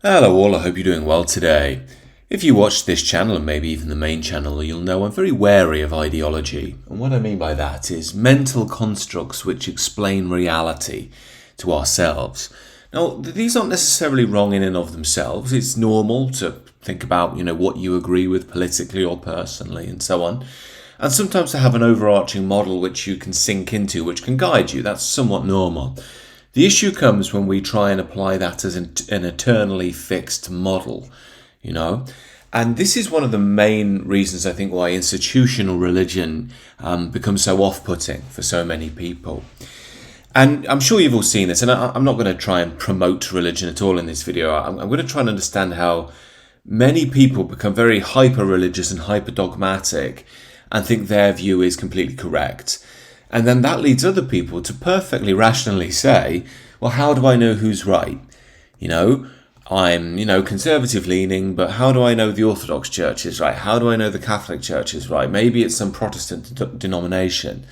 Hello all, I hope you're doing well today. If you watch this channel and maybe even the main channel, you'll know I'm very wary of ideology. And what I mean by that is mental constructs which explain reality to ourselves. Now, these aren't necessarily wrong in and of themselves. It's normal to think about, what you agree with politically or personally and so on. And sometimes to have an overarching model which you can sink into, which can guide you. That's somewhat normal. The issue comes when we try and apply that as an eternally fixed model, And this is one of the main reasons I think why institutional religion becomes so off-putting for so many people. And I'm sure you've all seen this, and I'm not going to try and promote religion at all in this video. I'm going to try and understand how many people become very hyper-religious and hyper-dogmatic and think their view is completely correct. And then that leads other people to perfectly rationally say, well, how do I know who's right? I'm, conservative leaning, but how do I know the Orthodox Church is right? How do I know the Catholic Church is right? Maybe it's some Protestant denomination.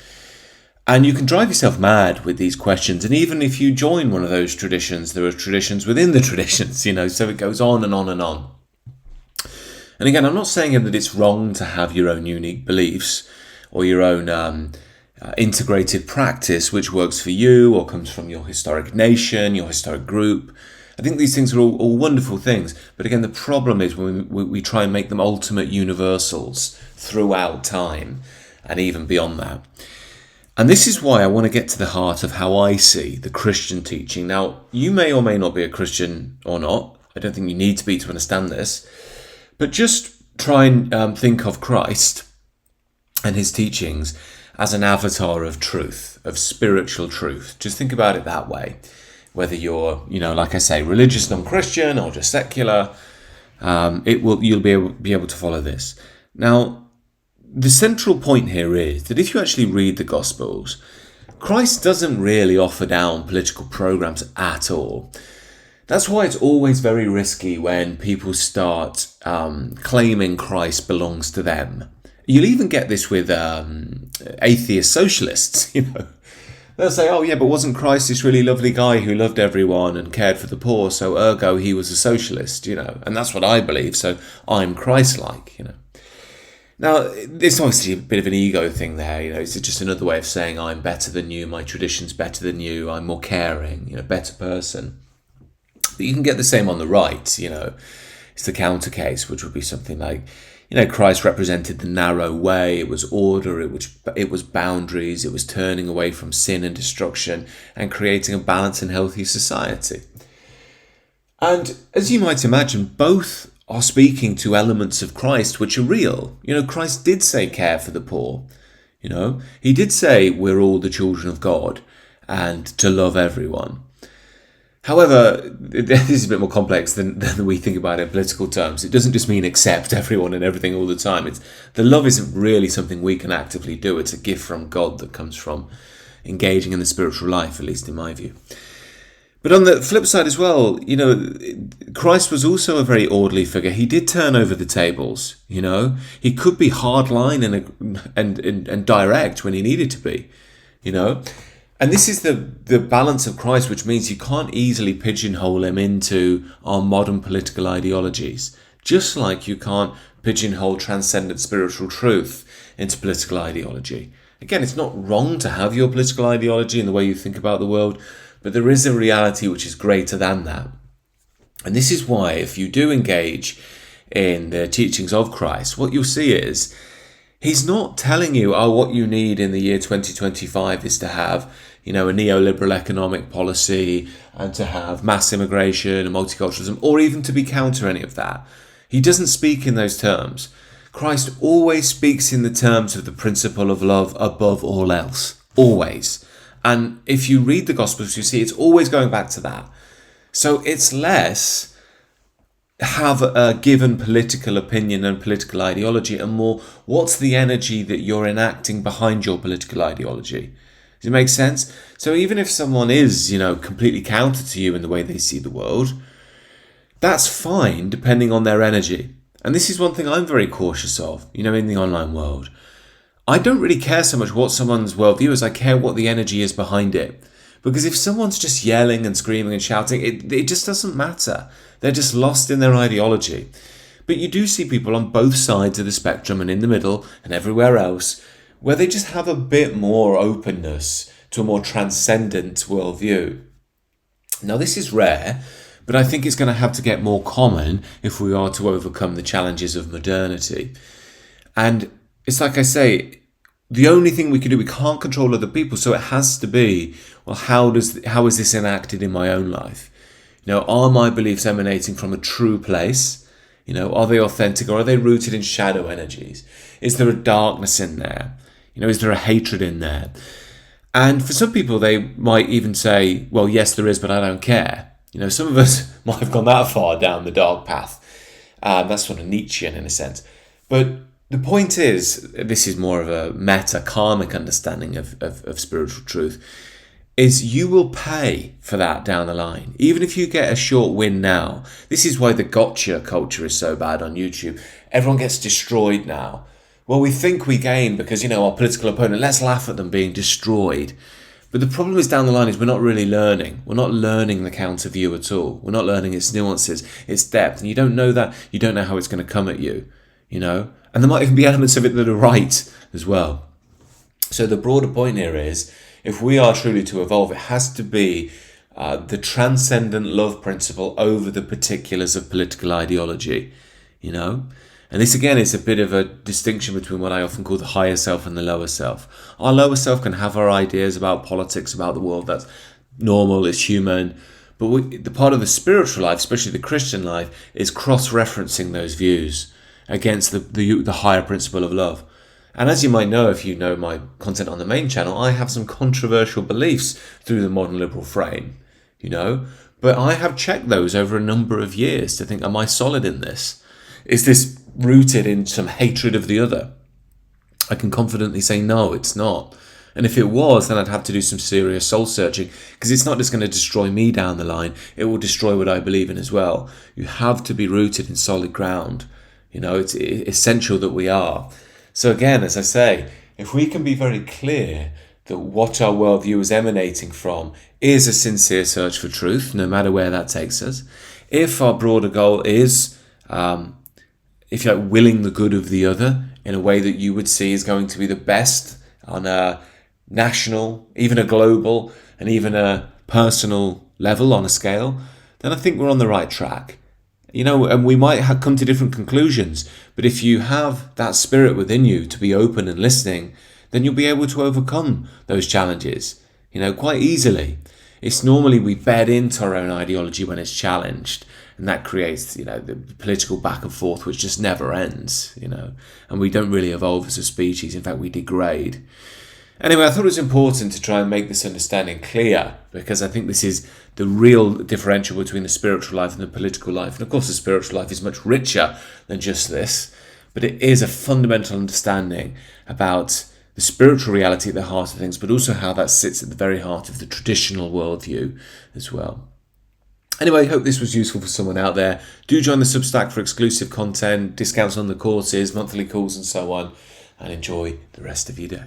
And you can drive yourself mad with these questions. And even if you join one of those traditions, there are traditions within the traditions, so it goes on and on and on. And again, I'm not saying that it's wrong to have your own unique beliefs or your own integrated practice which works for you or comes from your historic nation, your historic group. I think these things are all wonderful things. But again, the problem is when we try and make them ultimate universals throughout time and even beyond that. And this is why I want to get to the heart of how I see the Christian teaching. Now, you may or may not be a Christian or not. I don't think you need to be to understand this. But just try and think of Christ and his teachings as an avatar of truth, of spiritual truth. Just think about it that way. Whether you're, like I say, religious non-Christian or just secular, you'll be able to follow this. Now, the central point here is that if you actually read the Gospels, Christ doesn't really offer down political programs at all. That's why it's always very risky when people start claiming Christ belongs to them. You'll even get this with atheist socialists, They'll say, oh yeah, but wasn't Christ this really lovely guy who loved everyone and cared for the poor, so ergo he was a socialist, and that's what I believe, so I'm Christ-like, Now, there's obviously a bit of an ego thing there, it's just another way of saying I'm better than you, my tradition's better than you, I'm more caring, better person. But you can get the same on the right, It's the counter case, which would be something like, Christ represented the narrow way, it was order, it was boundaries, it was turning away from sin and destruction and creating a balanced and healthy society. And as you might imagine, both are speaking to elements of Christ which are real. Christ did say care for the poor. He did say we're all the children of God and to love everyone. However, this is a bit more complex than we think about it in political terms. It doesn't just mean accept everyone and everything all the time. The love isn't really something we can actively do. It's a gift from God that comes from engaging in the spiritual life, at least in my view. But on the flip side as well, Christ was also a very orderly figure. He did turn over the tables, He could be hardline and direct when he needed to be, And this is the balance of Christ, which means you can't easily pigeonhole him into our modern political ideologies, just like you can't pigeonhole transcendent spiritual truth into political ideology. Again, it's not wrong to have your political ideology and the way you think about the world, but there is a reality which is greater than that. And this is why if you do engage in the teachings of Christ, what you'll see is he's not telling you, what you need in the year 2025 is to have, a neoliberal economic policy and to have mass immigration and multiculturalism, or even to be counter any of that. He doesn't speak in those terms. Christ always speaks in the terms of the principle of love above all else. Always. And if you read the Gospels, you see it's always going back to that. So it's less have a given political opinion and political ideology, and more, what's the energy that you're enacting behind your political ideology? Does it make sense? So even if someone is, completely counter to you in the way they see the world, that's fine depending on their energy. And this is one thing I'm very cautious of, in the online world. I don't really care so much what someone's worldview is, I care what the energy is behind it. Because if someone's just yelling and screaming and shouting, it just doesn't matter. They're just lost in their ideology. But you do see people on both sides of the spectrum and in the middle and everywhere else where they just have a bit more openness to a more transcendent worldview. Now, this is rare, but I think it's going to have to get more common if we are to overcome the challenges of modernity. And it's like I say, the only thing we can do, we can't control other people, so it has to be, well, how is this enacted in my own life? Are my beliefs emanating from a true place? Are they authentic, or are they rooted in shadow energies? Is there a darkness in there? Is there a hatred in there? And for some people, they might even say, well, yes, there is, but I don't care. Some of us might have gone that far down the dark path. That's sort of Nietzschean in a sense. But the point is, this is more of a meta-karmic understanding of spiritual truth, is you will pay for that down the line. Even if you get a short win now. This is why the gotcha culture is so bad on YouTube. Everyone gets destroyed now. Well, we think we gain because, our political opponent, let's laugh at them being destroyed. But the problem is down the line is we're not really learning. We're not learning the counter view at all. We're not learning its nuances, its depth. And you don't know that. You don't know how it's going to come at you, And there might even be elements of it that are right as well. So the broader point here is, if we are truly to evolve, it has to be the transcendent love principle over the particulars of political ideology, And this, again, is a bit of a distinction between what I often call the higher self and the lower self. Our lower self can have our ideas about politics, about the world. That's normal, it's human. But the part of the spiritual life, especially the Christian life, is cross-referencing those views against the higher principle of love. And as you might know, if you know my content on the main channel, I have some controversial beliefs through the modern liberal frame, But I have checked those over a number of years to think, am I solid in this? Is this rooted in some hatred of the other? I can confidently say, no, it's not. And if it was, then I'd have to do some serious soul searching, because it's not just going to destroy me down the line, it will destroy what I believe in as well. You have to be rooted in solid ground. It's essential that we are. So again, as I say, if we can be very clear that what our worldview is emanating from is a sincere search for truth, no matter where that takes us, if our broader goal is, if you're willing the good of the other in a way that you would see is going to be the best on a national, even a global, and even a personal level on a scale, then I think we're on the right track. And we might come to different conclusions, but if you have that spirit within you to be open and listening, then you'll be able to overcome those challenges, quite easily. It's normally we bed into our own ideology when it's challenged, and that creates, the political back and forth, which just never ends, and we don't really evolve as a species. In fact, we degrade. Anyway, I thought it was important to try and make this understanding clear, because I think this is the real differential between the spiritual life and the political life. And of course, the spiritual life is much richer than just this, but it is a fundamental understanding about the spiritual reality at the heart of things, but also how that sits at the very heart of the traditional worldview as well. Anyway, I hope this was useful for someone out there. Do join the Substack for exclusive content, discounts on the courses, monthly calls and so on, and enjoy the rest of your day.